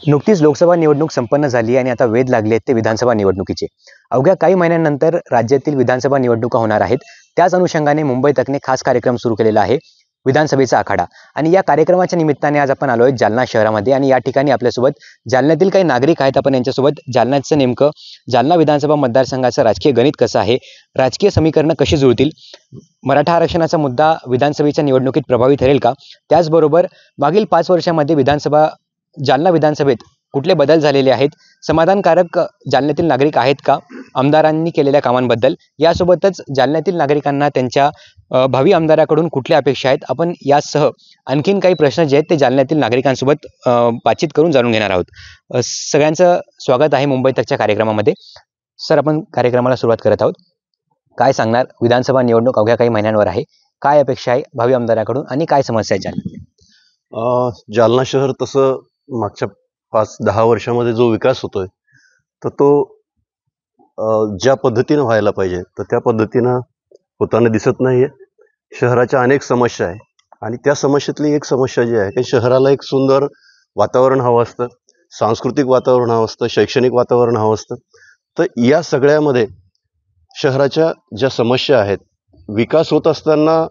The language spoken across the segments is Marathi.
नुकतीच लोकसभा निवडणूक संपन्न झाली आणि आता वेध लागले आहेत ते विधानसभा निवडणुकीचे। अवघ्या काही महिन्यांनंतर राज्यातील विधानसभा निवडणुका होणार आहेत। त्याच अनुषंगाने मुंबई तकने खास कार्यक्रम सुरू केलेला आहे, विधानसभेचा आखाडा। आणि या कार्यक्रमाच्या निमित्ताने आज आपण आलोय जालना शहरामध्ये आणि या ठिकाणी आपल्यासोबत जालन्यातील काही नागरिक आहेत। आपण यांच्यासोबत जालन्याचं नेमकं जालना विधानसभा मतदारसंघाचं राजकीय गणित कसं आहे, राजकीय समीकरणं कशी जुळतील, मराठा आरक्षणाचा मुद्दा विधानसभेच्या निवडणुकीत प्रभावी ठरेल का, त्याचबरोबर मागील 5 वर्षांमध्ये जालना विधानसभेत कुठले बदल झालेले आहेत, समाधानकारक जालन्यातील नागरिक आहेत का आमदारांनी केलेल्या कामांबद्दल, यासोबतच जालन्यातील नागरिकांना त्यांच्या भावी आमदाराकडून कुठल्या अपेक्षा आहेत, आपण यासह आणखीन काही प्रश्न जे आहेत ते जालन्यातील नागरिकांसोबत बातचीत करून जाणून घेणार आहोत। सगळ्यांचं स्वागत आहे मुंबई तकच्या कार्यक्रमामध्ये। सर, आपण कार्यक्रमाला सुरुवात करत आहोत। काय सांगणार, विधानसभा निवडणूक अवघ्या काही महिन्यांवर आहे, काय अपेक्षा आहे भावी आमदाराकडून आणि काय समस्या आहेत जालन्यात? जालना शहर तसं मागच्या 5-10 वर्षामध्ये जो विकास होतोय तर तो ज्या पद्धतीनं व्हायला पाहिजे तर त्या पद्धतीनं होताना दिसत नाहीये। शहराच्या अनेक समस्या आहे आणि त्या समस्येतली एक समस्या जी आहे की शहराला एक सुंदर वातावरण हवं असतं, सांस्कृतिक वातावरण हवं असतं, शैक्षणिक वातावरण हवं असतं। तर या सगळ्यामध्ये शहराच्या ज्या समस्या आहेत, विकास होत असताना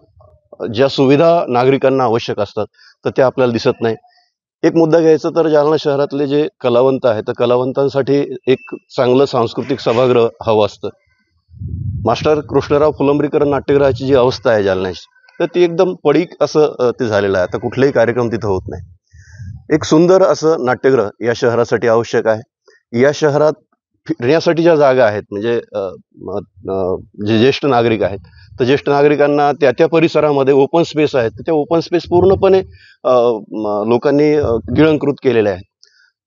ज्या सुविधा नागरिकांना आवश्यक असतात तर त्या आपल्याला दिसत नाही। एक मुद्दा घ्यायचा तर जालना शहरातले जे कलावंत आहेत तर कलावंतांसाठी एक चांगलं सांस्कृतिक सभागृह हवं असतं। मास्टर कृष्णराव फुलंब्रीकर नाट्यगृहाची जी अवस्था आहे जालन्याची तर ती एकदम पडीक असं ते झालेलं आहे। आता कुठलेही कार्यक्रम तिथं होत नाही। एक सुंदर असं नाट्यगृह या शहरासाठी आवश्यक आहे। या शहरात फिरण्यासाठी ज्या जागा आहेत म्हणजे जे ज्येष्ठ नागरिक आहेत तर ज्येष्ठ नागरिकांना त्या परिसरामध्ये ओपन स्पेस आहेत तर त्या ओपन स्पेस पूर्णपणे लोकांनी गिळंकृत केलेल्या आहेत।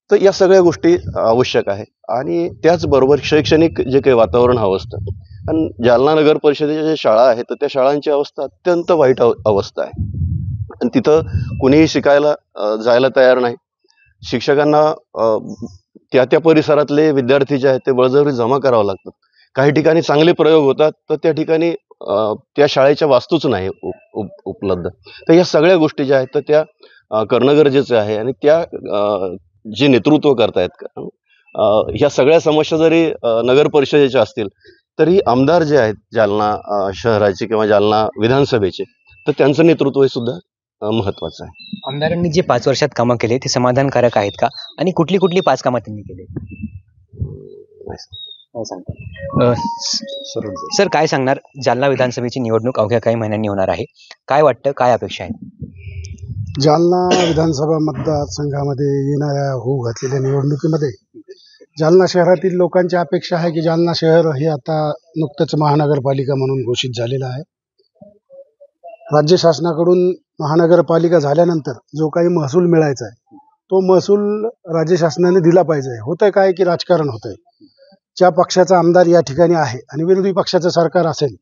तर या सगळ्या गोष्टी आवश्यक आहे आणि त्याचबरोबर शैक्षणिक जे काही वातावरण हवं असतं। आणि जालना नगर परिषदेच्या ज्या शाळा आहेत तर त्या शाळांची अवस्था अत्यंत वाईट अवस्था आहे आणि तिथं कुणीही शिकायला जायला तयार नाही। शिक्षकांना त्या परिसरातले विद्यार्थी जे आहेत ते बळजबरी जमा करावं लागतात। काही ठिकाणी चांगले प्रयोग होतात तर त्या ठिकाणी त्या शाळेच्या वास्तूच नाही उपलब्ध। तर या सगळ्या गोष्टी ज्या आहेत तर त्या करणं गरजेचं आहे आणि त्या जे नेतृत्व करतायत ह्या सगळ्या समस्या जरी नगर परिषदेच्या असतील तरी आमदार जे आहेत जालना शहराचे किंवा जालना विधानसभेचे तर त्यांचं नेतृत्व हे सुद्धा महत्वाचं आहे। आमदारांनी जे 5 वर्षात कामं केले ते समाधानकारक आहेत का आणि कुठली कुठली 5 कामं त्यांनी केले काय सांगता? सर, काय सांगणार, जालना विधानसभेची निवडणूक अवघ्या काही महिन्यांनी होणार आहे, काय वाटतं, काय अपेक्षा आहेत? जालना विधानसभा मतदारसंघामध्ये येणाऱ्या होऊ घातलेल्या निवडणुकीमध्ये जालना शहरातील लोकांची अपेक्षा आहे की जालना शहर हे आता नुकतंच महानगरपालिका म्हणून घोषित झालेलं आहे। राज्य शासनाकडून महानगरपालिका झाल्यानंतर जो काही महसूल मिळायचा आहे तो महसूल राज्य शासनाने दिला पाहिजे। होतंय काय की राजकारण होतंय, ज्या पक्षाचा आमदार या ठिकाणी आहे आणि विरोधी पक्षाचं सरकार असेल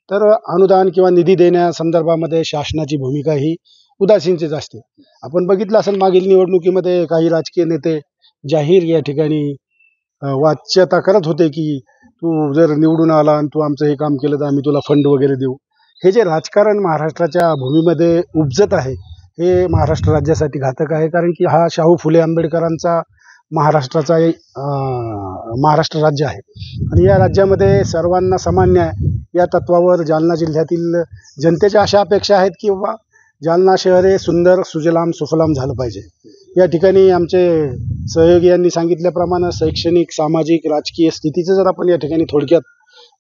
तर अनुदान किंवा निधी देण्यासंदर्भामध्ये शासनाची भूमिका ही उदासीनच असते। आपण बघितलं असेल मागील निवडणुकीमध्ये काही राजकीय नेते जाहीर या ठिकाणी वाच्यता करत होते की तू जर निवडून आला आणि तू आमचं हे काम केलं तर आम्ही तुला फंड वगैरे देऊ। हे जे राजकारण महाराष्ट्राच्या भूमीमध्ये उपजत आहे हे महाराष्ट्र राज्यासाठी घातक आहे, कारण की हा शाहू फुले आंबेडकरांचा महाराष्ट्राचा महाराष्ट्र राज्य आहे आणि या राज्यामध्ये सर्वांना समान न्याय या तत्वावर जालना जिल्ह्यातील जनतेच्या अशा अपेक्षा आहेत की बाबा जालना शहर हे सुंदर सुजलाम सुफलाम झालं पाहिजे। या ठिकाणी आमचे सहयोगी यांनी सांगितल्याप्रमाणे शैक्षणिक, सामाजिक, राजकीय स्थितीचं जर आपण या ठिकाणी थोडक्यात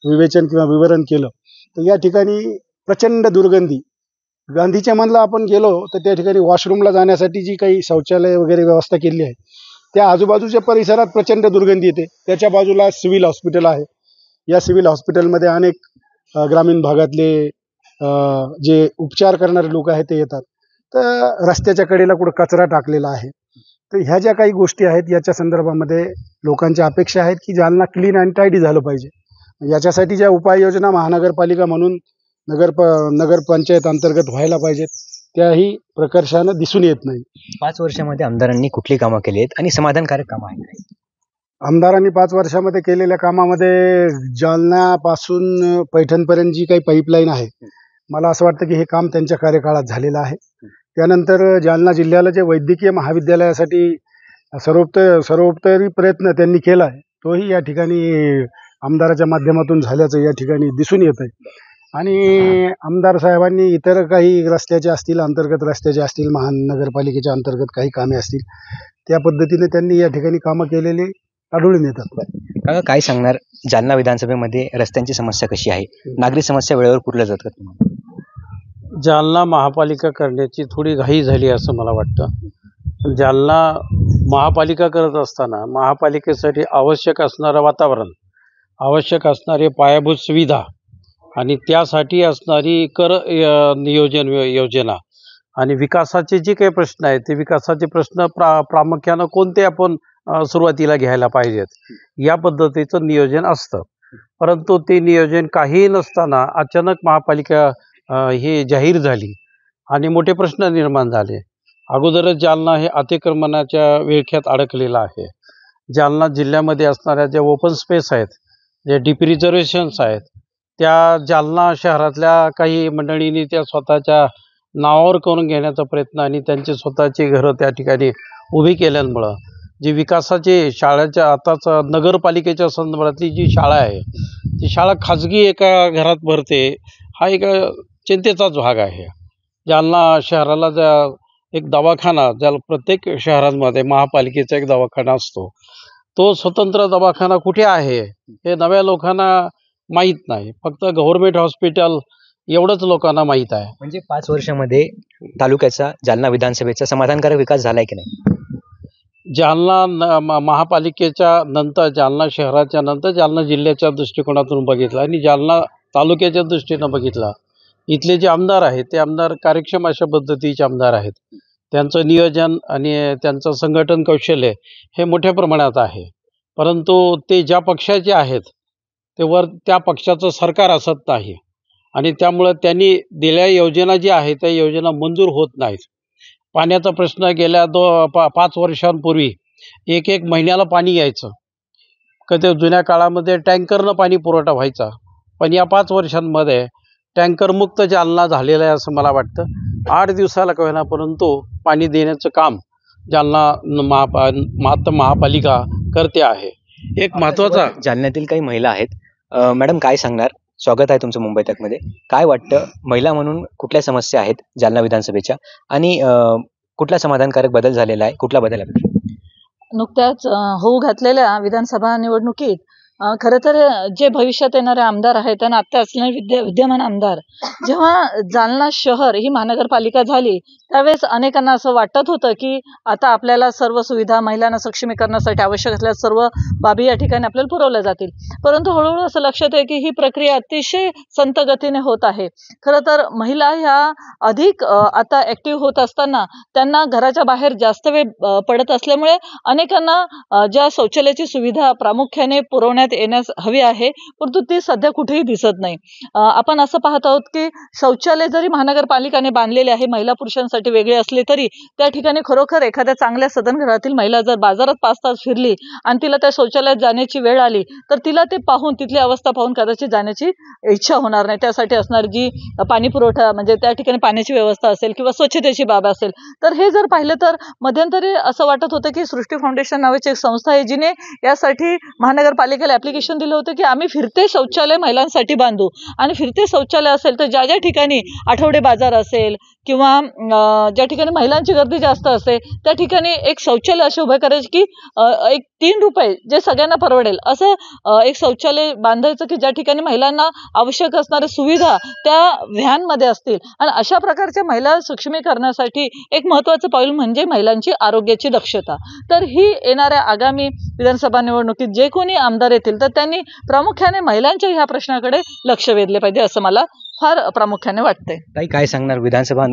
विवेचन किंवा विवरण केलं तर या ठिकाणी प्रचंड दुर्गंधी, गांधीच्या मनला आपण गेलो तर त्या ठिकाणी वॉशरूमला जाण्यासाठी जी काही शौचालय वगैरे व्यवस्था केली आहे त्या आजूबाजूच्या परिसरात प्रचंड दुर्गंधी येते। त्याच्या बाजूला सिव्हिल हॉस्पिटल आहे, या सिव्हिल हॉस्पिटलमध्ये अनेक ग्रामीण भागातले जे उपचार करणारे लोक आहेत ते येतात, तर रस्त्याच्या कडेला कुठं कचरा टाकलेला आहे। तर ह्या ज्या काही गोष्टी आहेत याच्या संदर्भामध्ये लोकांच्या अपेक्षा आहेत की जालना क्लीन अँड टायडी झालं पाहिजे। याच्यासाठी ज्या उपाययोजना महानगरपालिका म्हणून नगरपंचायत अंतर्गत व्हायला पाहिजेत त्याही प्रकर्षानं दिसून येत नाही। 5 वर्षामध्ये आमदारांनी कुठली कामं केली आहेत आणि समाधानकारक कामं आहेत? आमदारांनी 5 वर्षामध्ये केलेल्या कामामध्ये जालन्यापासून पैठणपर्यंत जी काही पाईपलाईन आहे मला असं वाटतं की हे काम त्यांच्या कार्यकाळात झालेलं आहे। त्यानंतर जालना जिल्ह्याला जे वैद्यकीय महाविद्यालयासाठी सर्वोपरी प्रयत्न त्यांनी केला आहे, तोही या ठिकाणी आमदाराच्या माध्यमातून झाल्याचं या ठिकाणी दिसून येत आहे. आणि आमदार साहेबांनी इतर काही रस्त्याचे असतील, अंतर्गत रस्त्याचे असतील, महानगरपालिकेच्या अंतर्गत काही कामे असतील, त्या पद्धतीने त्यांनी या ठिकाणी कामं केलेले आढळून येतात. काका काय सांगणार, जालना विधानसभेमध्ये रस्त्यांची समस्या कशी आहे? नागरी समस्या वेळेवर पुरल्या जातात तुम्हाला? जालना महापालिका करण्याची थोडी घाई झाली असं मला वाटतं. जालना महापालिका करत असताना महापालिकेसाठी आवश्यक असणारं वातावरण, आवश्यक असणारे पायाभूत सुविधा आणि त्यासाठी असणारी नियोजन योजना आणि विकासाचे जे काही प्रश्न आहेत ते विकासाचे प्रश्न प्रामुख्यानं कोणते आपण सुरुवातीला घ्यायला पाहिजेत या पद्धतीचं नियोजन असतं. परंतु ते नियोजन काही नसताना अचानक महापालिका हे जाहीर झाली आणि मोठे प्रश्न निर्माण झाले. अगोदरच जालना हे अतिक्रमणाच्या विळख्यात अडकलेलं आहे. जालना जिल्ह्यामध्ये असणाऱ्या ज्या ओपन स्पेस आहेत, जे डीपी रिझर्वेशन्स आहेत, त्या जालना शहरातल्या काही मंडळींनी त्या स्वतःच्या नावावर करून घेण्याचा प्रयत्न आणि त्यांचे स्वतःची घरं त्या ठिकाणी उभी केल्यामुळं जी विकासाची शाळेच्या आताच नगरपालिकेच्या संदर्भातली जी शाळा आहे ती शाळा खाजगी एका घरात भरते, हा एक चिंतेचाच भाग आहे. जालना शहराला एक दवाखाना, ज्याला प्रत्येक शहरांमध्ये महापालिकेचा एक दवाखाना असतो, तो स्वतंत्र दवाखाना कुठे आहे हे नव्या लोकांना माहीत नाही. फक्त गव्हर्नमेंट हॉस्पिटल एवढंच लोकांना माहीत आहे. म्हणजे 5 वर्षामध्ये तालुक्याचा, जालना विधानसभेचा समाधानकारक विकास झालाय की नाही? जालना महापालिकेच्या नंतर, जालना शहराच्या नंतर जालना जिल्ह्याच्या दृष्टिकोनातून बघितला आणि जालना तालुक्याच्या दृष्टीनं बघितला, इथले जे आमदार आहेत ते आमदार कार्यक्षम अशा पद्धतीचे आमदार आहेत. त्यांचं नियोजन आणि त्यांचं संघटन कौशल्य हे मोठ्या प्रमाणात आहे. परंतु ते ज्या पक्षाचे आहेत ते त्या पक्षाचं सरकार असत नाही आणि त्यामुळं त्यांनी दिलेल्या योजना ज्या आहेत त्या योजना मंजूर होत नाहीत. पाण्याचा प्रश्न गेल्या 5 वर्षांपूर्वी एक महिन्याला पाणी यायचं. कधी जुन्या काळामध्ये टँकरनं पाणी पुरवठा व्हायचा, पण या 5 वर्षांमध्ये टँकर मुक्त जालना झालेला आहे असं मला वाटतं. 8 दिवसाला का होईना परंतु पाणी देण्याचं काम जालना महापालिका करते आहे. एक महत्त्वाचा, जालन्यातील काही महिला आहेत. मॅडम काय सांगणार? स्वागत आहे तुमचं मुंबई तकमध्ये. काय वाटतं, महिला म्हणून कुठल्या समस्या आहेत जालना विधानसभेच्या आणि कुठला समाधानकारक बदल झालेला आहे, कुठला बदल आहे? नुकत्याच होऊ घातलेल्या विधानसभा निवडणुकीत खरं तर जे भविष्यात येणारे आमदार आहेत आणि आता असणारे विद्यमान आमदार, जेव्हा जालना शहर ही महानगरपालिका झाली त्यावेळेस अनेकांना असं वाटत होतं की आता आपल्याला सर्व सुविधा, महिलांना सक्षमीकरणासाठी आवश्यक असलेल्या सर्व बाबी या ठिकाणी आपल्याला पुरवल्या जातील. परंतु हळूहळू असं लक्षात आहे की ही प्रक्रिया अतिशय संथ गतीने होत आहे. खरं तर महिला ह्या अधिक आता ऍक्टिव्ह होत असताना त्यांना घराच्या बाहेर जास्त वेळ पडत असल्यामुळे अनेकांना ज्या शौचालयाची सुविधा प्रामुख्याने पुरवण्यात येण्यास हवी आहे परंतु ती सध्या कुठेही दिसत नाही. आपण असं पाहत आहोत की शौचालय जरी महानगरपालिकेने बांधलेले आहे, महिला पुरुषांसाठी वेगळे असले तरी त्या ठिकाणी खरोखर एखाद्या चांगल्या सदनघरातील महिला जर बाजारात 5 तास फिरली आणि तिला त्या शौचालयात जाण्याची वेळ आली तर तिला ते पाहून, तिथली अवस्था पाहून कदाचित जाण्याची इच्छा होणार नाही. त्यासाठी असणारी जी पाणी पुरवठा म्हणजे त्या ठिकाणी पाण्याची व्यवस्था असेल किंवा स्वच्छतेची बाब असेल, तर हे जर पाहिलं तर मध्यंतरी असं वाटत होतं की सृष्टी फाउंडेशन नावाची एक संस्था आहे जिने यासाठी महानगरपालिकेला ऍप्लिकेशन दिलं होतं की आम्ही फिरते शौचालय महिलांसाठी बांधू. आणि फिरते शौचालय असेल तर ज्या ज्या ठिकाणी आठवडे बाजार असेल किंवा ज्या ठिकाणी महिलांची गर्दी जास्त असते त्या ठिकाणी एक शौचालय असे उभे करायचे की एक 3 रुपये जे सगळ्यांना परवडेल असं एक शौचालय बांधायचं की ज्या ठिकाणी महिलांना आवश्यक असणाऱ्या सुविधा त्या व्हॅनमध्ये असतील. आणि अशा प्रकारच्या महिला सक्षमीकरणासाठी एक महत्त्वाचं पाऊल म्हणजे महिलांची आरोग्याची दक्षता. तर ही येणाऱ्या आगामी विधानसभा निवडणुकीत जे कोणी आमदार येतील तर त्यांनी प्रामुख्याने महिलांच्या ह्या प्रश्नाकडे लक्ष वेधले पाहिजे असं मला फार प्रामुख्याने वाटतंय. ताई काय सांगणार, विधानसभा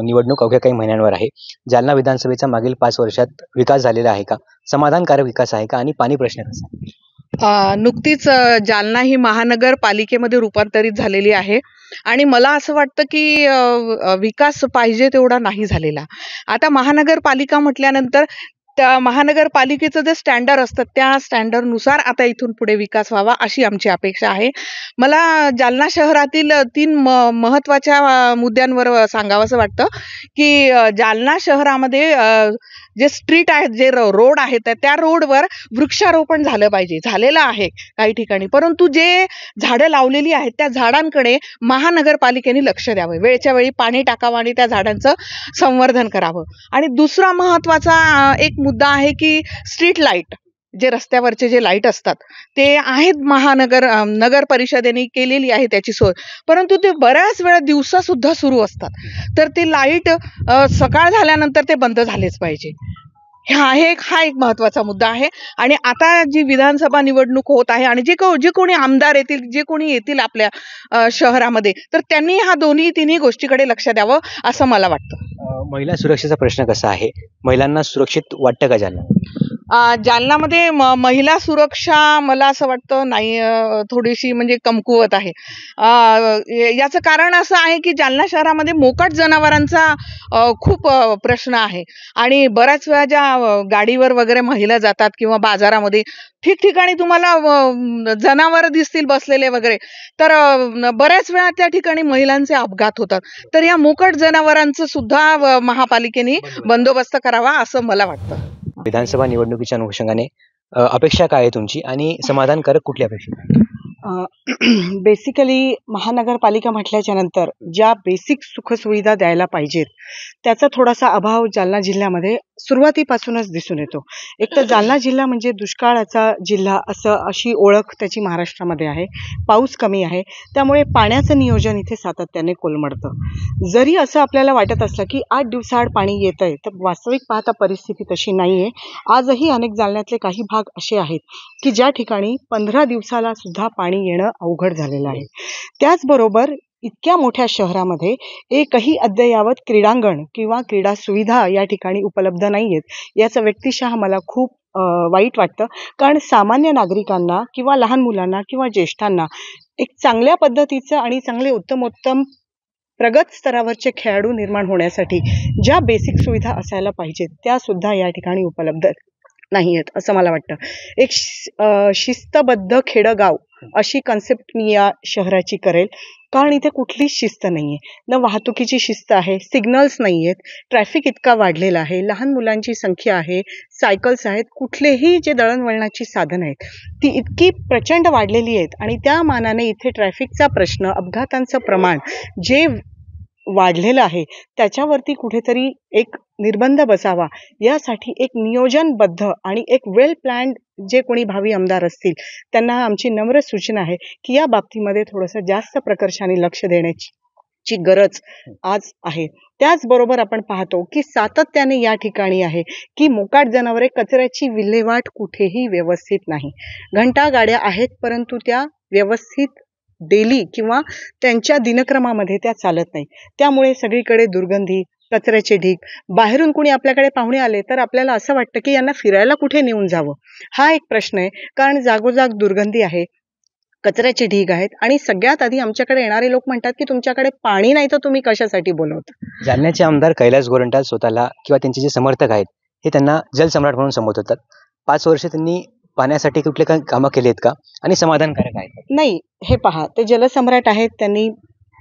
निवडणूक अवघ्या काही महिन्यांवर आहे. जालना विधानसभेचा मागील 5 वर्षात विकास झालेला आहे का? समाधानकारक विकास आहे का? आणि पाणी प्रश्न कसा? नुकतीच जालना ही महानगरपालिकेमध्ये रूपांतरित झालेली आहे आणि मला असं वाटतं की विकास पाहिजे तेवढा नाही झालेला. आता महानगरपालिका म्हटल्यानंतर त्या महानगरपालिकेचं जे स्टँडर्ड असतं त्या स्टँडर्डनुसार आता इथून पुढे विकास व्हावा अशी आमची अपेक्षा आहे. मला जालना शहरातील 3 महत्त्वाच्या मुद्द्यांवर सांगावंसं वाटतं की जालना शहरामध्ये जे स्ट्रीट आहेत, जे रोड आहेत, त्या रोडवर वृक्षारोपण झालं पाहिजे. झालेलं आहे काही ठिकाणी, परंतु जे झाडं लावलेली आहेत त्या झाडांकडे महानगरपालिकेने लक्ष द्यावं, वेळच्या वेळी पाणी टाकावं आणि त्या झाडांचं संवर्धन करावं. आणि दुसरा महत्वाचा एक मुद्दा आहे की स्ट्रीट लाईट, जे रस्त्यावरचे जे लाईट असतात ते आहेत, नगर परिषदेने केलेली आहे त्याची सोय, परंतु ते बऱ्याच वेळा दिवसा सुद्धा सुरू असतात. तर ते लाईट सकाळ झाल्यानंतर ते बंद झालेच पाहिजे. हा एक महत्वाचा मुद्दा आहे. आणि आता जी विधानसभा निवडणूक होत आहे आणि जे कोणी आमदार येतील, जे कोणी येतील आपल्या शहरामध्ये, तर त्यांनी ह्या तिन्ही गोष्टीकडे लक्ष द्यावं असं मला वाटतं. महिला सुरक्षेचा प्रश्न कसा आहे? महिलांना सुरक्षित वाटतं का जालना? जालन्यामध्ये महिला सुरक्षा मला असं वाटतं नाही, थोडीशी म्हणजे कमकुवत आहे. याचं कारण असं आहे की जालना शहरामध्ये मोकाट जनावरांचा खूप प्रश्न आहे. आणि बऱ्याच वेळा ज्या गाडीवर वगैरे महिला जातात किंवा बाजारामध्ये ठिकठिकाणी तुम्हाला जनावर दिसतील बसलेले वगैरे, तर बऱ्याच वेळा त्या ठिकाणी महिलांचे अपघात होतात. तर या मोकाट जनावरांचं सुद्धा महापालिकेने बंदोबस्त करावा असं मला वाटतं. विधानसभा निवडणुकीच्या अनुषंगाने अपेक्षा काय आहे तुमची आणि समाधानकारक कुठली अपेक्षा? बेसिकली महानगरपालिका म्हटल्याच्या नंतर ज्या बेसिक सुखसुविधा द्यायला पाहिजेत त्याचा थोडासा अभाव जालना जिल्ह्यामध्ये सुरुवातीपासूनच दिसून येतो. एक तर जालना जिल्हा म्हणजे दुष्काळाचा जिल्हा अशी ओळख त्याची महाराष्ट्रामध्ये आहे. पाऊस कमी आहे, त्यामुळे पाण्याचं नियोजन इथे सातत्याने कोलमडतं. जरी असं आपल्याला वाटत असलं की 8 दिवसाआड पाणी येत आहे, तर वास्तविक पाहता परिस्थिती तशी नाही आहे. आजही अनेक जालन्यातले काही भाग असे आहेत की ज्या ठिकाणी 15 दिवसाला सुद्धा पाणी येणं अवघड झालेलं आहे. त्याचबरोबर इतक्या मोठ्या शहरामध्ये एकही अद्ययावत क्रीडांगण किंवा क्रीडा सुविधा या ठिकाणी उपलब्ध नाही आहेत. याचं व्यक्तिशः मला खूप वाईट वाटतं. कारण सामान्य नागरिकांना किंवा लहान मुलांना किंवा ज्येष्ठांना एक चांगल्या पद्धतीचं आणि चांगले उत्तमोत्तम प्रगत स्तरावरचे खेळाडू निर्माण होण्यासाठी ज्या बेसिक सुविधा असायला पाहिजेत त्या सुद्धा या ठिकाणी उपलब्ध नाही आहेत असं मला वाटतं. एक शिस्तबद्ध खेडगाव अशी कन्सेप्ट मी या शहराची करेल. कारण इथे कुठलीच शिस्त नाही आहे. न वाहतुकीची शिस्त आहे, सिग्नल्स नाही आहेत, ट्रॅफिक इतका वाढलेला आहे, लहान मुलांची संख्या आहे, सायकल्स आहेत, कुठलेही जे दळणवळणाची साधनं आहेत ती इतकी प्रचंड वाढलेली आहेत. आणि त्या मानाने इथे ट्रॅफिकचा प्रश्न, अपघातांचं प्रमाण जे वाढलेलं आहे त्याच्यावरती कुठेतरी एक निर्बंध बसावा. यासाठी एक नियोजनबद्ध आणि एक वेल प्लॅन्ड जे कोणी भावी आमदार असतील त्यांना आमची नम्र सूचना आहे की या बाबतीमध्ये थोडंसं जास्त प्रकर्षाने लक्ष देण्याची गरज आज आहे. त्याचबरोबर आपण पाहतो की सातत्याने या ठिकाणी आहे की मोकाट जनावरे कचऱ्याची विल्हेवाट कुठेही व्यवस्थित नाही. घंटा गाड्या आहेत परंतु त्या व्यवस्थित डेली किंवा त्यांच्या दिनक्रमामध्ये त्या चालत नाही. त्यामुळे सगळीकडे दुर्गंधी, कचऱ्याचे ढीग. बाहेरून कोणी आपल्याकडे पाहुणे आले तर आपल्याला असं वाटतं की यांना फिरायला कुठे नेऊन जावं. हा एक प्रश्न आहे. कारण जागोजाग दुर्गंधी आहे, कचऱ्याचे ढीग आहेत आणि सगळ्यात आधी आमच्याकडे येणारे लोक म्हणतात की तुमच्याकडे पाणी नाही तर तुम्ही कशासाठी बोलवता. जालन्याचे आमदार कैलास गोरंट्याल स्वतःला किंवा त्यांचे जे समर्थक आहेत हे त्यांना जलसम्राट म्हणून संबोधतात. 5 वर्ष त्यांनी पाण्यासाठी कुठले काही कामं केली आहेत का आणि समाधानकारक आहेत? नाही, हे पहा, ते जलसम्राट आहेत, त्यांनी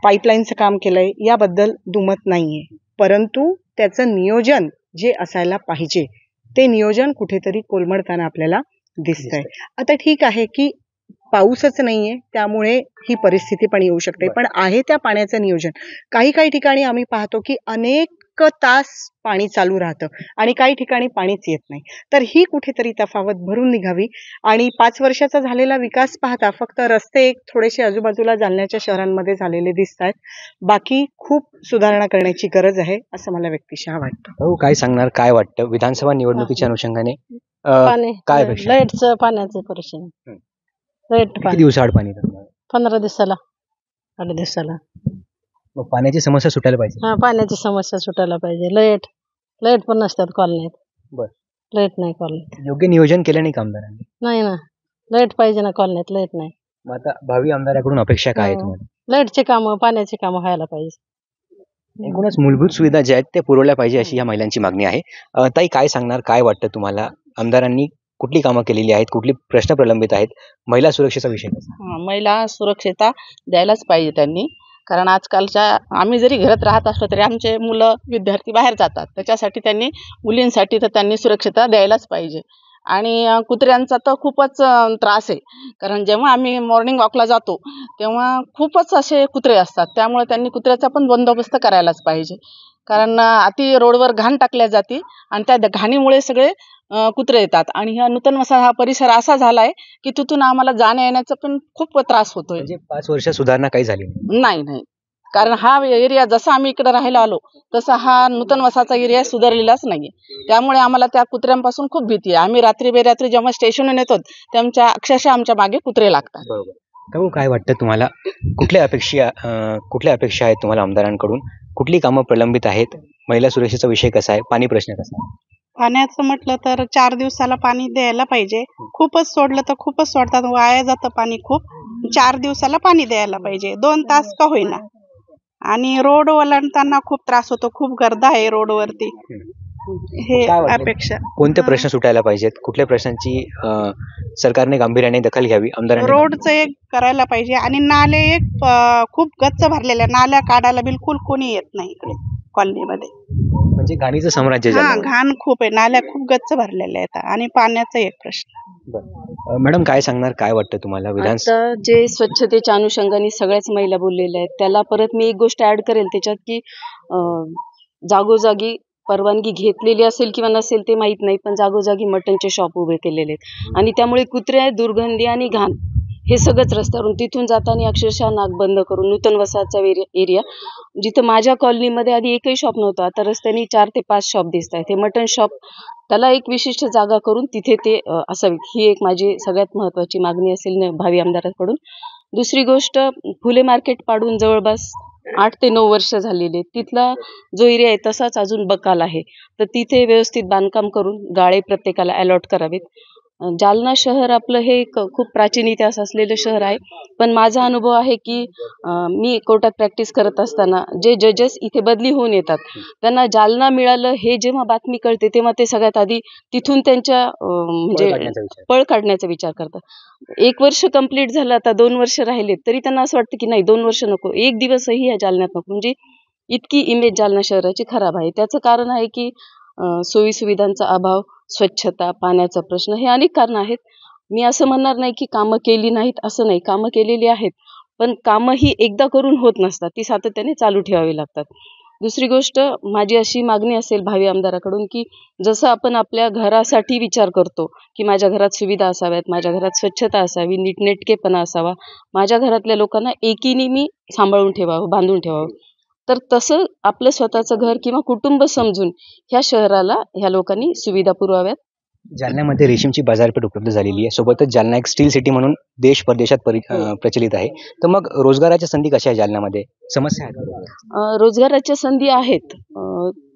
पाईपलाईनचं काम केलंय, याबद्दल दुमत नाहीये. परंतु त्याचं नियोजन जे असायला पाहिजे ते नियोजन कुठेतरी कोलमडताना आपल्याला दिसतंय. आता ठीक आहे की पाऊसच नाहीये त्यामुळे ही परिस्थिती पण येऊ शकते, पण आहे त्या पाण्याचं नियोजन. काही ठिकाणी आम्ही पाहतो की अनेक तास पाणी चालू राहतं आणि काही ठिकाणी पाणीच येत नाही. तर ही कुठेतरी तफावत भरून निघावी. आणि 5 वर्षाचा झालेला विकास पाहता फक्त रस्ते एक थोडेसे आजूबाजूला जालन्याच्या शहरांमध्ये झालेले दिसत आहेत. बाकी खूप सुधारणा करण्याची गरज आहे असं मला व्यक्तिशः वाटतं. हो, काय सांगणार, काय वाटतं विधानसभा निवडणुकीच्या अनुषंगाने काय अपेक्षा? लाईटचं पाण्याचं प्रश्न. लाईट किती दिवसाआड पाणी येतं तुम्हाला? 15 दिवसाला 8 दिवसाला. मग पाण्याची समस्या सुटायला पाहिजे. हा, पाण्याची समस्या सुटायला पाहिजे. लाईट पण नसतात कॉलनीत. बरं. लाईट नाही कॉलनीत. योग्य नियोजन केलं नाही का आमदारांनी? नाही ना, लाईट पाहिजे ना कॉलनीत, लाईट नाही. मग आता भावी आमदाराकडून अपेक्षा काय आहे तुम्हाला? लाईटचे कामं, पाण्याची कामं व्हायला पाहिजे. एकूणच मूलभूत सुविधा ज्या आहेत त्या पुरवल्या पाहिजे अशी या महिलांची मागणी आहे. ताई, काय सांगणार, काय वाटतं तुम्हाला? आमदारांनी कुठली कामं केलेली आहेत, कुठली प्रश्न प्रलंबित आहेत? महिला सुरक्षेचा विषय कसा? महिला सुरक्षितता द्यायलाच पाहिजे त्यांनी. कारण आजकालच्या आम्ही जरी घरात राहत असलो तरी आमचे मुलं विद्यार्थी बाहेर जातात, त्याच्यासाठी त्यांनी मुलींसाठी तर त्यांनी सुरक्षितता द्यायलाच पाहिजे. आणि कुत्र्यांचा तर खूपच त्रास आहे, कारण जेव्हा आम्ही मॉर्निंग वॉकला जातो तेव्हा खूपच असे कुत्रे असतात, त्यामुळे त्यांनी कुत्र्याचा पण बंदोबस्त करायलाच पाहिजे. कारण अति रोडवर घाण टाकल्या जाते आणि त्या घाणीमुळे सगळे कुत्रे येतात आणि ह्या नूतन वसाहत हा परिसर असा झालाय की तिथून आम्हाला जाण्या येण्याचा पण खूप त्रास होतोय. म्हणजे 5 वर्षात सुधारणा काही झाली नाही. नाही, कारण हा एरिया जसा आम्ही इकडे राहायला आलो तसा हा नूतन वसाहतचा एरिया सुधारलेलाच नाहीये, त्यामुळे आम्हाला त्या कुत्र्यांपासून खूप भीती आहे. आम्ही रात्री बेरात्री जेव्हा स्टेशनहून येतो त्यांच्या अक्षरशः आमच्या मागे कुत्रे लागतात. बरोबर. काकू, काय वाटतं तुम्हाला, कुठल्या अपेक्षा आहेत तुम्हाला आमदारांकडून? कुठली कामं प्रलंबित आहेत? महिला सुरक्षेचा विषय कसा आहे? पाणी प्रश्न कसा आहे? पाण्याचं म्हटलं तर 4 दिवसाला पाणी द्यायला पाहिजे. खूपच सोडलं तर खूपच सोडतात, वाया जातं पाणी खूप. 4 दिवसाला पाणी द्यायला पाहिजे, 2 तास का होईना. आणि रोड ओलांडताना खूप त्रास होतो, खूप गर्दा आहे रोडवरती. हे काय वाटतं? अपेक्षा. कोणते प्रश्न सुटायला पाहिजेत? कुठल्या प्रश्नांची सरकारने गांभीर्याने दखल घ्यावी, आमदारांनी? रोडचं एक करायला पाहिजे आणि नाले एक खूप गच्च भरलेल्या नाल्या काढायला बिलकुल कोणी येत नाही इकडे कॉलनीमध्ये. म्हणजे घाणीचं साम्राज्य हा, झालं. घाण खूप आहे, नाल्या खूप गच्च भरलेल्या आहेत आणि पाण्याचा एक प्रश्न. मॅडम, काय सांगणार? काय वाटतं तुम्हाला? आता जे स्वच्छतेच्या अनुषंगाने सगळ्याच महिला बोललेल्या आहेत, त्याला परत मी एक गोष्ट ऍड करेल त्याच्यात की जागोजागी परवानगी घेतलेली असेल किंवा नसेल ते माहित नाही, पण जागोजागी मटनचे शॉप उभे केलेले आहेत आणि त्यामुळे कुत्रे, दुर्गंधी आणि घाण हे सगळंच रस्त्यावरून तिथून जाताना अक्षरशः नाक बंद करून नूतन वसाहतचा एरिया जिथं माझ्या कॉलनीमध्ये आधी एकही शॉप नव्हतं, आता रस्त्याने 4 ते 5 शॉप दिसत आहेत. हे मटन शॉप त्याला एक विशिष्ट जागा करून तिथे ते असावी, ही एक माझी सगळ्यात महत्त्वाची मागणी असेल भावी आमदारांकडून. दुसरी गोष्ट, फुले मार्केट पाडून जवळपास 8 ते 9 वर्ष झालेली आहेत. तिथला जो एरिया आहे तसाच अजून बकाल आहे, तर तिथे व्यवस्थित बांधकाम करून गाळे प्रत्येकाला अलॉट करावेत. जालना शहर आपलं हे एक खूप प्राचीन इतिहास असलेलं शहर आहे, पण माझा अनुभव आहे की मी कोर्टात प्रॅक्टिस करत असताना जे जजेस इथे बदली होऊन येतात त्यांना जालना मिळालं हे जेव्हा बातमी कळते तेव्हा ते सगळ्यात आधी तिथून त्यांच्या म्हणजे पळ काढण्याचा विचार करतात. 1 वर्ष कंप्लीट झालं, आता 2 वर्ष राहिलेत, तरी त्यांना असं वाटतं की नाही 2 वर्ष नको, 1 दिवसही या जालन्यात नको. म्हणजे इतकी इमेज जालना शहराची खराब आहे. त्याचं कारण आहे की सोयी सुविधांचा अभाव, स्वच्छता, पाण्याचा प्रश्न, हे अनेक कारणं आहेत. मी असं म्हणणार नाही की कामं केली नाहीत, असं नाही, कामं केलेली आहेत, पण कामं ही एकदा करून होत नसतात, ती सातत्याने चालू ठेवावी लागतात. दुसरी गोष्ट, माझी अशी मागणी असेल भावी आमदाराकडून की जसं आपण आपल्या घरासाठी विचार करतो की माझ्या घरात सुविधा असाव्यात, माझ्या घरात स्वच्छता असावी, नीटनेटकेपणा असावा, माझ्या घरातल्या लोकांना एकीने मी सांभाळून ठेवावं, बांधून ठेवावं, तर तसं आपलं स्वतःचं घर किंवा कुटुंब समजून ह्या शहराला ह्या लोकांनी सुविधा पुरवाव्यात. जालन्यामध्ये रेशीमची बाजारपेठ उपलब्ध झालेली आहे, सोबतच जालना एक स्टील सिटी म्हणून देश परदेशात प्रचलित आहे. तर मग रोजगाराच्या संधी कशा आहे जालन्यामध्ये? समस्या आहेत? रोजगाराच्या संधी आहेत,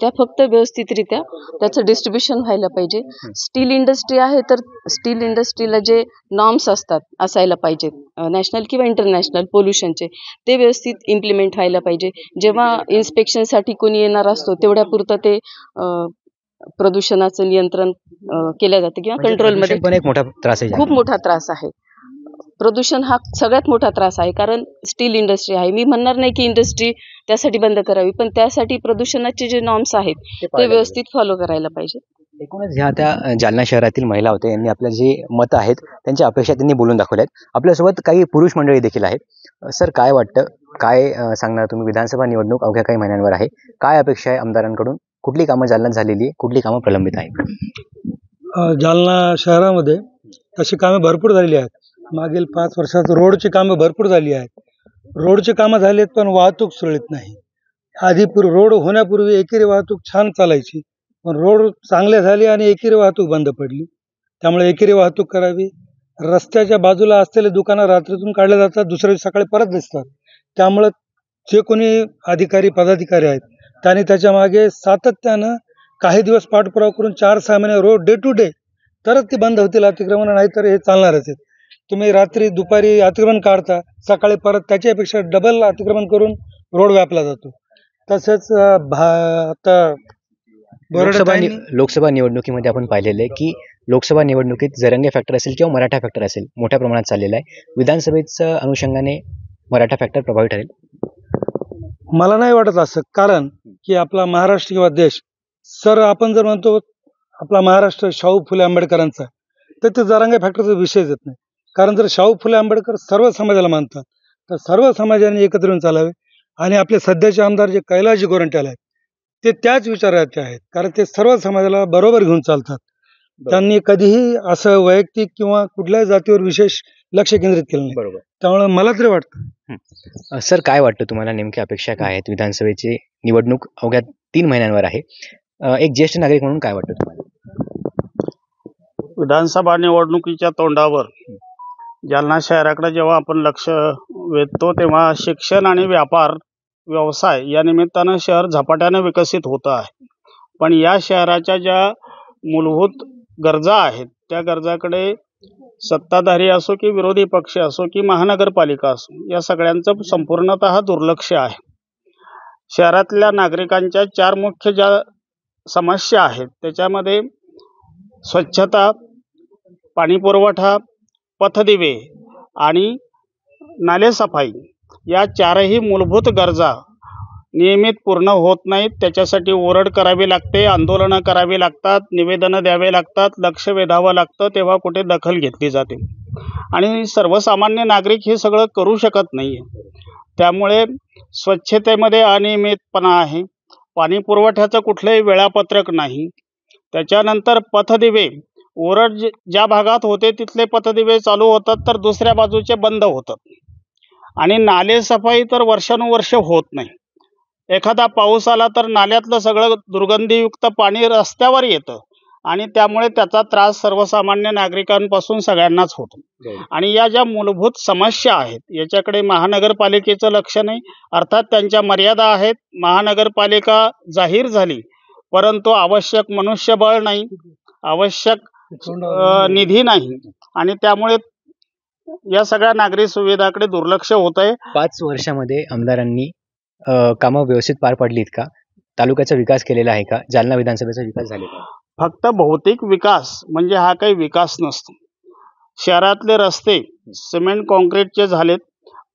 त्या फक्त व्यवस्थितरित्या त्याचं डिस्ट्रीब्युशन व्हायला पाहिजे. स्टील इंडस्ट्री आहे तर स्टील इंडस्ट्रीला जे नॉर्म्स असतात असायला पाहिजेत, नॅशनल किंवा इंटरनॅशनल पोल्युशनचे, ते व्यवस्थित इम्प्लिमेंट व्हायला पाहिजे. जेव्हा इन्स्पेक्शनसाठी कोणी येणार असतो तेवढ्यापुरतं ते प्रदूषणाचं नियंत्रण केलं जातं किंवा कंट्रोलमध्ये. पण एक मोठा त्रास आहे, खूप मोठा त्रास आहे. प्रदूषण हा सगळ्यात मोठा त्रास आहे, कारण स्टील इंडस्ट्री आहे. मी म्हणणार नाही की इंडस्ट्री त्यासाठी बंद करावी, पण त्यासाठी प्रदूषणाचे जे नॉर्म्स आहेत ते व्यवस्थित फॉलो करायला पाहिजे. एकूणच ह्या त्या जालना शहरातील महिला होत्या, यांनी आपल्या जे मतं आहेत त्यांच्या अपेक्षा त्यांनी बोलून दाखवल्यात. आपल्यासोबत काही पुरुष मंडळी देखील आहेत. सर, काय वाटतं, काय सांगणार तुम्ही? विधानसभा निवडणूक अवघ्या काही महिन्यांवर आहे, काय अपेक्षा आहे आमदारांकडून? कुठली कामं जालन्यात झालेली आहे, कुठली कामं प्रलंबित आहेत? जालना शहरामध्ये तशी कामे भरपूर झालेली आहेत. मागील 5 वर्षात रोडची कामं भरपूर झाली आहेत. रोडची कामं झाली आहेत, पण वाहतूक सुरळीत नाही. आधी रोड होण्यापूर्वी एकेरी वाहतूक छान चालायची, पण रोड चांगले झाले आणि एकेरी वाहतूक बंद पडली. त्यामुळे एकेरी वाहतूक करावी. रस्त्याच्या बाजूला असलेले दुकानं रात्रीतून काढले जातात, दुसऱ्या दिवशी सकाळी परत दिसतात. त्यामुळं जे कोणी अधिकारी पदाधिकारी आहेत त्यांनी त्याच्या मागे सातत्यानं काही दिवस पाठपुरावा करून 4-6 महिने रोड डे टू डे तरच ती बंद होतील अतिक्रमण, नाही तर हे चालणारच आहेत. तुम्ही रात्री दुपारी अतिक्रमण काढता, सकाळी परत त्याच्यापेक्षा डबल अतिक्रमण करून रोड व्यापला जातो. तसंच आता लोकसभा निवडणुकीमध्ये आपण पाहिलेलं आहे की लोकसभा निवडणुकीत जरंगे फॅक्टर असेल किंवा मराठा फॅक्टर असेल मोठ्या प्रमाणात चाललेला आहे. विधानसभेच्या अनुषंगाने मराठा फॅक्टर प्रभावी ठरेल? मला नाही वाटत असं, कारण की आपला महाराष्ट्र किंवा देश आपण जर म्हणतो आपला महाराष्ट्र शाहू फुले आंबेडकरांचा आहे, तर ते जरांगे फॅक्टरचा विषयच येत नाही. कारण जर शाहू फुले आंबेडकर सर्व समाजाला मानतात, तर सर्व समाजाने एकत्र येऊन चालावे. आणि आपले सध्याचे आमदार जे कैलासजी गोरंट्याल आहेत, ते त्याच विचाराचे आहेत, कारण ते सर्व समाजाला बरोबर घेऊन चालतात. त्यांनी कधीही असं वैयक्तिक किंवा कुठल्याही जातीवर विशेष लक्ष केंद्रित केलं नाही. बरोबर. त्यामुळे मला तरी वाटतं. सर, काय वाटतं तुम्हाला, नेमक्या अपेक्षा काय आहेत? विधानसभेची निवडणूक अवघ्या 3 महिन्यांवर आहे. एक ज्येष्ठ नागरिक म्हणून काय वाटतं तुम्हाला? विधानसभा निवडणुकीच्या तोंडावर जालना शहराकडे जेव्हा आपण लक्ष वेधतो, तेव्हा शिक्षण आणि व्यापार व्यवसाय या निमित्तानं शहर झपाट्याने विकसित होतं आहे. पण या शहराच्या ज्या मूलभूत गरजा आहेत, त्या गरजाकडे सत्ताधारी असो की विरोधी पक्ष असो की महानगरपालिका असो, या सगळ्यांचं संपूर्णतः दुर्लक्ष आहे. शहरातल्या नागरिकांच्या 4 मुख्य ज्या समस्या आहेत, त्याच्यामध्ये स्वच्छता, पाणीपुरवठा, पथदिवे आणि नालेसफाई या 4ही मूलभूत गरजा नियमित पूर्ण होत नाहीत. त्याच्यासाठी ओरड करावी लागते, आंदोलनं करावी लागतात, निवेदनं द्यावे लागतात, लक्ष वेधावं लागतं, तेव्हा कुठे दखल घेतली जाते. आणि सर्वसामान्य नागरिक हे सगळं करू शकत नाही आहे. त्यामुळे स्वच्छतेमध्ये अनियमितपणा आहे, पाणीपुरवठ्याचं कुठलंही वेळापत्रक नाही. त्याच्यानंतर पथदिवे, ओरड ज्या भागात होते तिथले पथदिवे चालू होतात, तर दुसऱ्या बाजूचे बंद होतात. आणि नालेसफाई तर वर्षानुवर्ष होत नाही. एखादा पाऊस आला तर नाल्यातलं सगळं दुर्गंधीयुक्त पाणी रस्त्यावर येतं आणि त्यामुळे त्याचा त्रास सर्वसामान्य नागरिकांपासून सगळ्यांनाच होतो. आणि या ज्या मूलभूत समस्या आहेत, याच्याकडे महानगरपालिकेचं लक्ष नाही. अर्थात त्यांच्या मर्यादा आहेत. महानगरपालिका जाहीर झाली, परंतु आवश्यक मनुष्यबळ नाही, आवश्यक निधी नाही, आणि त्यामुळे या सगळ्या नागरी सुविधाकडे दुर्लक्ष होत आहे. 5 वर्षामध्ये आमदारांनी कामं व्यवस्थित पार पडलीत का? तालुक्याचा विकास केलेला आहे का? जालना विधानसभेचा विकास झालेला आहे? फक्त भौतिक विकास म्हणजे हा काही विकास नसतो. शहरातले रस्ते सिमेंट कॉन्क्रीटचे झालेत,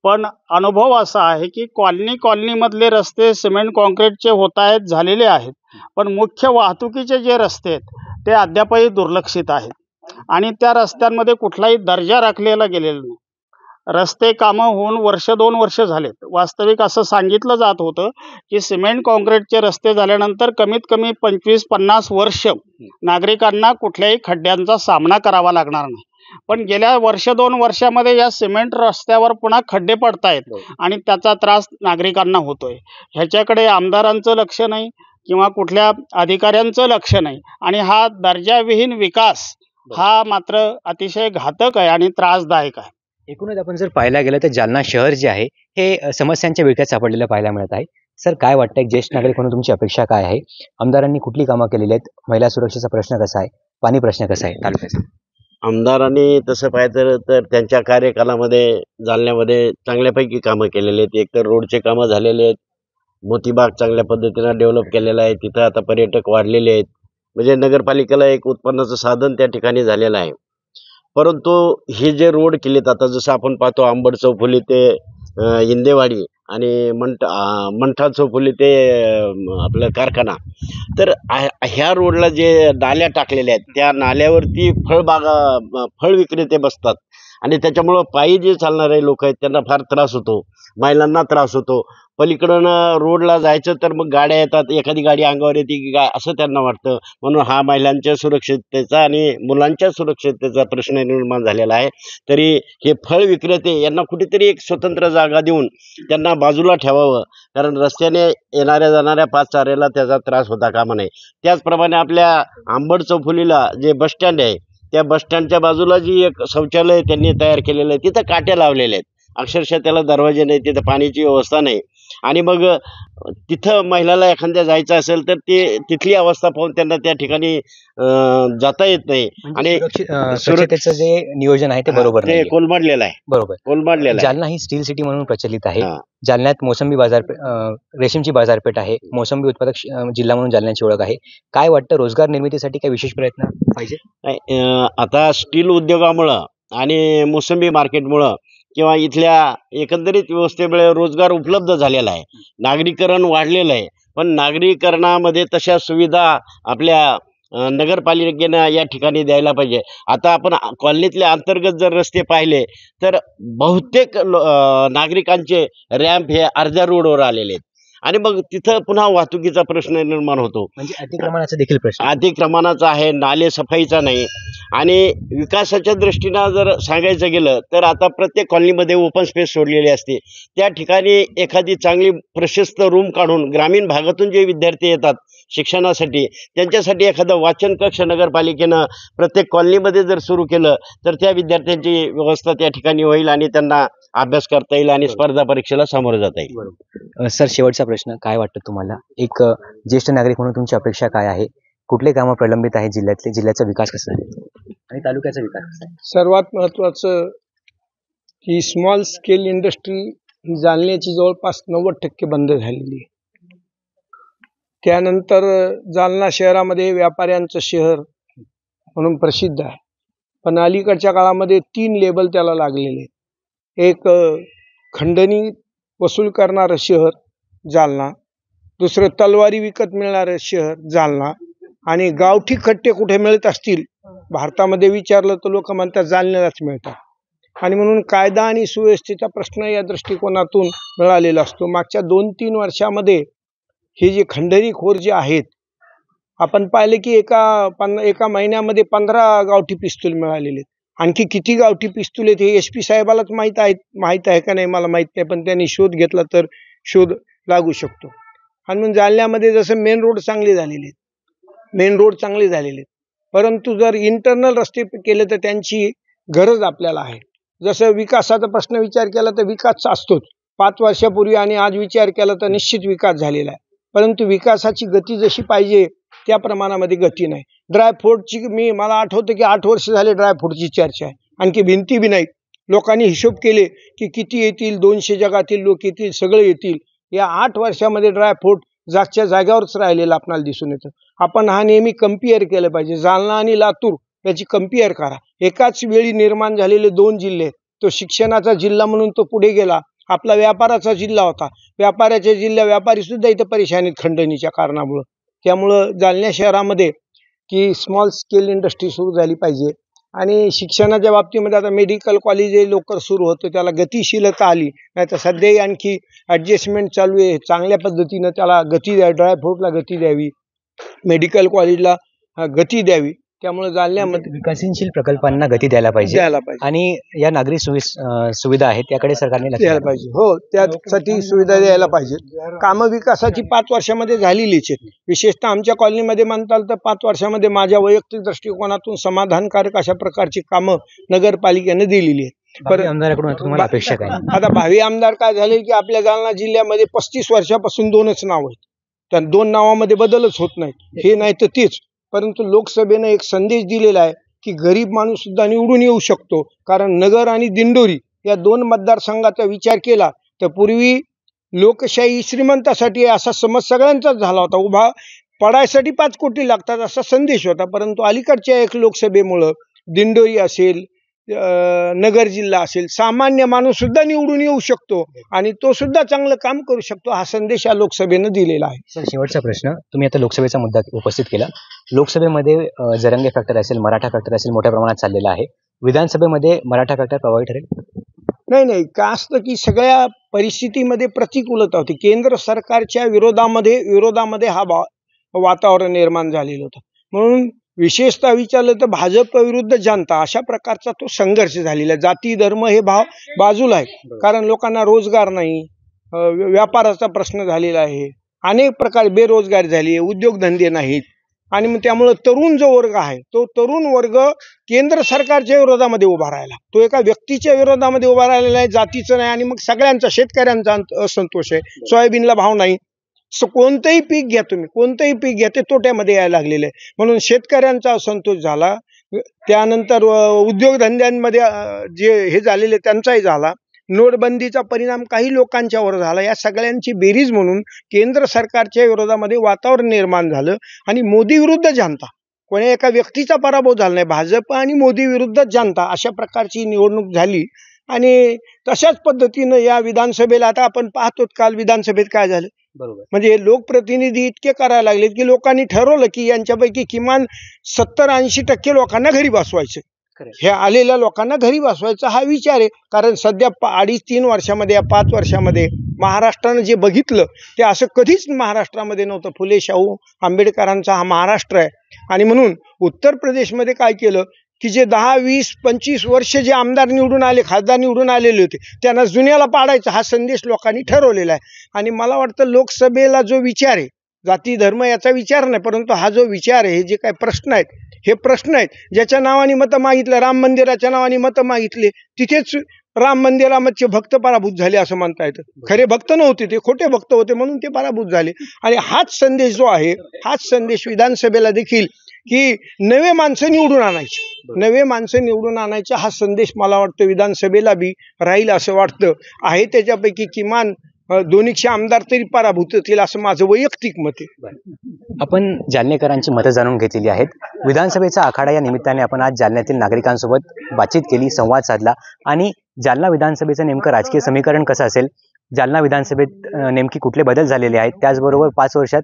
पण अनुभव असा आहे की कॉलनीमधले रस्ते सिमेंट कॉन्क्रीटचे होत आहेत, झालेले आहेत, पण मुख्य वाहतुकीचे जे रस्ते आहेत ते अद्यापही दुर्लक्षित आहेत आणि त्या रस्त्यांमध्ये कुठलाही दर्जा राखलेला गेलेला नाही. रस्ते कामं होऊन 1-2 वर्ष झालेत. वास्तविक असं सांगितलं जात होतं की सिमेंट कॉन्क्रीटचे रस्ते झाल्यानंतर कमीत कमी 25-50 वर्ष नागरिकांना कुठल्याही खड्ड्यांचा सामना करावा लागणार नाही. पण गेल्या 1-2 वर्षामध्ये या सिमेंट रस्त्यावर पुन्हा खड्डे पडतायत आणि त्याचा त्रास नागरिकांना होतोय. ह्याच्याकडे आमदारांचं लक्ष नाही किंवा कुठल्या अधिकाऱ्यांचं लक्ष नाही आणि हा दर्जाविहीन विकास हा मात्र अतिशय घातक आहे आणि त्रासदायक आहे. एकूणच आपण जर पाहायला गेलं तर जालना शहर जे आहे हे समस्यांच्या विळख्यात सापडलेलं पाहायला मिळत आहे. सर, काय वाटतं, एक ज्येष्ठ नागरिक म्हणून तुमची अपेक्षा काय आहे? आमदारांनी कुठली कामं केलेली आहेत? महिला सुरक्षेचा प्रश्न कसा आहे? पाणी प्रश्न कसा आहे तालुक्याचा? आमदारांनी तसं पाहायचं तर त्यांच्या कार्यकालामध्ये जालन्यामध्ये चांगल्यापैकी कामं केलेली आहेत. एक तर रोडचे कामं झालेले आहेत, मोतीबाग चांगल्या पद्धतीनं डेव्हलप केलेला आहे, तिथं आता पर्यटक वाढलेले आहेत, म्हणजे नगरपालिकेला एक उत्पन्नाचं साधन त्या ठिकाणी झालेलं आहे. परंतु हे जे रोड केलेत आता, जसं आपण पाहतो आंबड चौफुली ते इंदेवाडी आणि मंठा चौफुली ते आपलं कारखाना, तर ह्या रोडला जे नाल्या टाकलेल्या आहेत त्या नाल्यावरती फळ विक्रेते बसतात आणि त्याच्यामुळं पायी जे चालणारे लोक आहेत त्यांना फार त्रास होतो, महिलांना त्रास होतो. पलीकडनं रोडला जायचं तर मग गाड्या येतात, एखादी गाडी अंगावर येते की काय असं त्यांना वाटतं. म्हणून हा महिलांच्या सुरक्षिततेचा आणि मुलांच्या सुरक्षिततेचा प्रश्न निर्माण झालेला आहे. तरी हे फळ विक्रेते यांना कुठेतरी एक स्वतंत्र जागा देऊन त्यांना बाजूला ठेवावं, कारण रस्त्याने येणाऱ्या जाणाऱ्या पादचाऱ्याला त्याचा त्रास होता कामा नये. त्याचप्रमाणे आपल्या आंबड चौफुलीला जे बसस्टँड आहे त्या बसस्टँडच्या बाजूला जी एक शौचालय त्यांनी तयार केलेलं आहे, तिथं काट्या लावलेल्या आहेत, अक्षरशः त्याला दरवाजे नाही, तिथं पाण्याची व्यवस्था नाही. आणि मग तिथं महिलाला एखाद्या जायचं असेल तर ते तिथली अवस्था पाहून त्यांना त्या ठिकाणी जाता येत नाही आणि सुरक्षेचं जे नियोजन आहे ते बरोबर ते कोलमडलेलं आहे. बरोबर कोलमडलेलं आहे. जालना ही स्टील सिटी म्हणून प्रचलित आहे. जालन्यात मोसंबी बाजारपेठ, रेशीमची बाजारपेठ आहे, मोसंबी उत्पादक जिल्हा म्हणून जालन्याची ओळख आहे. काय वाटतं, रोजगार निर्मितीसाठी काही विशेष प्रयत्न पाहिजे? आता स्टील उद्योगामुळं आणि मोसंबी मार्केटमुळं किंवा इथल्या एकंदरीत व्यवस्थेमुळे रोजगार उपलब्ध झालेला आहे, नागरीकरण वाढलेलं आहे. पण नागरीकरणामध्ये तशा सुविधा आपल्या नगरपालिकेनं या ठिकाणी द्यायला पाहिजे. आता आपण कॉलनीतले अंतर्गत जर रस्ते पाहिले तर बहुतेक नागरिकांचे रॅम्प हे अर्ध्या रोडवर आलेले आहेत आणि मग तिथं पुन्हा वाहतुकीचा प्रश्न निर्माण होतो. म्हणजे अतिक्रमणाचा देखील प्रश्न अतिक्रमणाचा आहे, नाले सफाईचा नाही. आणि विकासाच्या दृष्टीनं जर सांगायचं गेलं तर आता प्रत्येक कॉलनीमध्ये ओपन स्पेस सोडलेली असते. त्या ठिकाणी एखादी चांगली प्रशस्त रूम काढून ग्रामीण भागातून जे विद्यार्थी येतात शिक्षणासाठी त्यांच्यासाठी एखादं वाचन कक्ष नगरपालिकेनं प्रत्येक कॉलनीमध्ये जर सुरू केलं तर त्या विद्यार्थ्यांची व्यवस्था त्या ठिकाणी होईल आणि त्यांना अभ्यास करता येईल आणि स्पर्धा परीक्षेला सामोरं जाता येईल. सर, शेवटचा प्रश्न, काय वाटतं तुम्हाला, एक ज्येष्ठ नागरिक म्हणून तुमची अपेक्षा काय आहे? कुठले कामं प्रलंबित आहे जिल्ह्यातले, जिल्ह्याचा विकास कसा आहे आणि तालुक्याचा विकास कसा आहे? सर्वात महत्त्वाचं की स्मॉल स्केल इंडस्ट्री ही जालन्याची जवळपास 90% बंद झालेली आहे. त्यानंतर जालना शहरामध्ये व्यापाऱ्यांचं शहर म्हणून प्रसिद्ध आहे, पण अलीकडच्या काळामध्ये 3 लेबल त्याला लागलेले आहेत. एक खंडणी वसूल करणारं शहर जालना, दुसरं तलवारी विकत मिळणारं शहर जालना, आणि गावठी खट्टे कुठे मिळत असतील भारतामध्ये विचारलं तर लोक म्हणतात जालन्यालाच मिळतात. आणि म्हणून कायदा आणि सुव्यवस्थेचा प्रश्न या दृष्टिकोनातून मिळालेला असतो. मागच्या 2-3 वर्षामध्ये हे जे खंडणीखोर जे आहेत, आपण पाहिले की एका महिन्यामध्ये 15 गावठी पिस्तूल मिळालेले आहेत. आणखी किती गावठी पिस्तूल आहेत हे SP साहेबालाच माहीत आहे का नाही मला माहीत नाही, पण त्यांनी शोध घेतला तर शोध लागू शकतो. आणि म्हणून जालन्यामध्ये जसं मेन रोड चांगले झालेले आहेत, परंतु जर इंटरनल रस्ते केले तर त्यांची गरज आपल्याला आहे. जसं विकासाचा प्रश्न विचार केला तर विकास असतोच. 5 वर्षापूर्वी आणि आज विचार केला तर निश्चित विकास झालेला आहे, परंतु विकासाची गती जशी पाहिजे त्या प्रमाणामध्ये गती नाही. ड्रायफ्रूटची मला आठवतं की 8 वर्ष झाले ड्रायफ्रूटची चर्चा आहे, आणखी भिंती बी नाही. लोकांनी हिशोब केले की किती येतील, 200 जगातील लोक येतील, सगळे येतील. या 8 वर्षामध्ये ड्रायफ्रूट जागच्या जाग्यावरच राहिलेलं आपल्याला दिसून येतं. आपण हा नेहमी कम्पेअर केलं पाहिजे. जालना आणि लातूर याची कम्पेअर करा. एकाच वेळी निर्माण झालेले 2 जिल्हे. तो शिक्षणाचा जिल्हा म्हणून तो पुढे गेला, आपला व्यापाराचा जिल्हा होता. व्यापाऱ्याच्या व्यापारी सुद्धा इथं परेशानीत खंडणीच्या कारणामुळं. त्यामुळं जालना शहरामध्ये की स्मॉल स्केल इंडस्ट्री सुरू झाली पाहिजे. आणि शिक्षणाच्या बाबतीमध्ये आता मेडिकल कॉलेज लवकर सुरू होतं, त्याला गतिशीलता आली, नाही तर सध्याही आणखी ॲडजस्टमेंट चालू आहे. चांगल्या पद्धतीनं त्याला गती द्यावी, ड्रायफ्रूटला गती द्यावी, मेडिकल कॉलेजला गती द्यावी. त्यामुळे जालन्यामध्ये विकसनशील प्रकल्पांना गती द्यायला पाहिजे आणि या नागरी सुविधा आहेत त्याकडे सरकारने लक्ष द्यायला पाहिजे. हो, त्यासाठी सुविधा द्यायला पाहिजे. कामं विकासाची 5 वर्षामध्ये झालेलीच आहेत. विशेषतः आमच्या कॉलनीमध्ये म्हणताल तर 5 वर्षामध्ये माझ्या वैयक्तिक दृष्टिकोनातून समाधानकारक अशा प्रकारची कामं नगरपालिकेने दिलेली आहेत. आमदाराकडून तुम्हाला अपेक्षा काय? आता भावी आमदार काय झाले की आपल्या जालना जिल्ह्यामध्ये 35 वर्षापासून 2च नाव आहेत. त्या 2 नावामध्ये बदलच होत नाही. हे नाही तर तेच. परंतु लोकसभेनं एक संदेश दिलेला आहे की गरीब माणूस सुद्धा निवडून येऊ शकतो. कारण नगर आणि दिंडोरी या 2 मतदारसंघाचा विचार केला तर पूर्वी लोकशाही श्रीमंतासाठी असा समज सगळ्यांचाच झाला होता. उभा पडायसाठी 5 कोटी लागतात असा संदेश होता. परंतु अलीकडच्या एक लोकसभेमुळं दिंडोरी असेल, नगर जिल्हा असेल, सामान्य माणूस सुद्धा निवडून येऊ शकतो आणि तो सुद्धा चांगलं काम करू शकतो, हा संदेश या लोकसभेनं दिलेला आहे. सर, शेवटचा प्रश्न, तुम्ही आता लोकसभेचा मुद्दा उपस्थित केला. लोकसभेमध्ये जरंगे फॅक्टर असेल, मराठा फॅक्टर असेल, मोठ्या प्रमाणात चाललेला आहे. विधानसभेमध्ये मराठा फॅक्टर प्रभावी ठरेल? नाही, काय असतं की सगळ्या परिस्थितीमध्ये प्रतिकूलता होती. केंद्र सरकारच्या विरोधामध्ये हा वातावरण निर्माण झालेलं होतं. म्हणून विशेषतः विचारलं तर भाजप विरुद्ध जनता अशा प्रकारचा तो संघर्ष झालेला आहे. जाती धर्म हे भाव बाजूला आहे, कारण लोकांना रोजगार नाही, व्यापाराचा प्रश्न झालेला आहे, अनेक प्रकार बेरोजगारी झाली आहे, उद्योगधंदे नाहीत. आणि मग त्यामुळं तरुण जो वर्ग आहे तो तरुण वर्ग केंद्र सरकारच्या विरोधामध्ये उभा राहिला. तो एका व्यक्तीच्या विरोधामध्ये उभा राहिलेला आहे, जातीचं नाही. आणि मग सगळ्यांचा, शेतकऱ्यांचा असंतोष आहे. सोयाबीनला भाव नाही. कोणतंही पीक घ्या तुम्ही, कोणतंही पीक घ्या ते तोट्यामध्ये यायला लागलेलं आहे. म्हणून शेतकऱ्यांचा असंतोष झाला. त्यानंतर उद्योगधंद्यांमध्ये जे हे झालेले त्यांचाही झाला. नोटबंदीचा परिणाम काही लोकांच्यावर झाला. या सगळ्यांची बेरीज म्हणून केंद्र सरकारच्या विरोधामध्ये वातावरण निर्माण झालं आणि मोदी विरुद्ध जनता, कोणी एका व्यक्तीचा पराभव झाला नाही. भाजप आणि मोदी विरुद्ध जनता अशा प्रकारची निवडणूक झाली आणि तशाच पद्धतीनं या विधानसभेला आता आपण पाहतो काल विधानसभेत काय झालं. बरोबर. म्हणजे लोकप्रतिनिधी इतके करायला लागलेत की लोकांनी ठरवलं की यांच्यापैकी किमान 70-80% लोकांना घरी बसवायचं. हे आलेल्या लोकांना घरी बसवायचा हा विचार आहे. कारण सध्या 2.5-3 वर्षामध्ये या 5 वर्षामध्ये महाराष्ट्रानं जे बघितलं ते असं कधीच महाराष्ट्रामध्ये नव्हतं. फुले शाहू आंबेडकरांचा हा महाराष्ट्र आहे. आणि म्हणून उत्तर प्रदेशमध्ये काय केलं की जे 10-20-25 वर्ष जे आमदार निवडून आले, खासदार निवडून आलेले होते, त्यांना जुन्याला पाडायचा हा संदेश लोकांनी ठरवलेला आहे. आणि मला वाटतं लोकसभेला जो विचार आहे, जाती धर्म याचा विचार नाही, परंतु हा जो विचार आहे, हे जे काही प्रश्न आहेत, हे प्रश्न आहेत ज्याच्या नावाने मतं मागितलं, राम मंदिराच्या नावाने मतं मागितले, तिथेच राम मंदिरामध्ये भक्त पराभूत झाले असं म्हणता येतं. खरे भक्त नव्हते, ते खोटे भक्त होते म्हणून ते पराभूत झाले. आणि हाच संदेश जो आहे, हाच संदेश विधानसभेला देखील की नवे माणसं निवडून आणायचे, नवे माणसं निवडून आणायचा हा संदेश मला वाटतं विधानसभेला बी राहील असं वाटतं आहे. त्याच्यापैकी किमान 200 आमदार तरी पराभूत होतील असं माझं वैयक्तिक मत आहे. आपण जालनेकरांची मतं जाणून घेतलेली आहेत. विधानसभेचा आखाडा या निमित्ताने आपण आज जालन्यातील नागरिकांसोबत बातचीत केली, संवाद साधला आणि जालना विधानसभेचं नेमकं राजकीय समीकरण कसं असेल, जालना विधानसभेत नेमकी कुठले बदल झालेले आहेत, त्याचबरोबर 5 वर्षात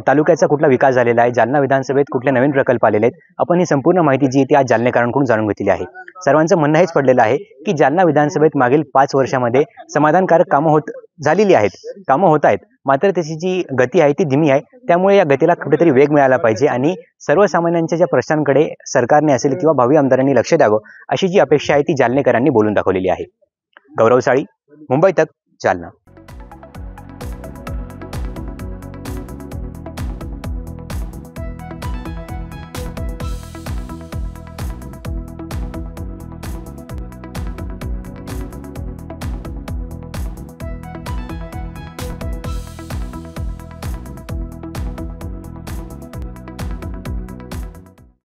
तालुक्याचा कुठला विकास झालेला आहे, जालना विधानसभेत कुठले नवीन प्रकल्प आलेले आहेत, आपण ही संपूर्ण माहिती जी आहे ती आज जालनेकरांकडून जाणून घेतलेली आहे. सर्वांचं म्हणणं हेच पडलेलं आहे की जालना विधानसभेत मागील 5 वर्षामध्ये समाधानकारक कामं झालेली आहेत, कामं होत आहेत, मात्र त्याची जी गती आहे ती धीमी आहे. त्यामुळे या गतीला कुठेतरी वेग मिळाला पाहिजे आणि सर्वसामान्यांच्या ज्या प्रश्नांकडे सरकारने असेल किंवा भावी आमदारांनी लक्ष द्यावं अशी जी अपेक्षा आहे ती जालनेकरांनी बोलून दाखवलेली आहे. गौरव साळी, मुंबई तक, जालना.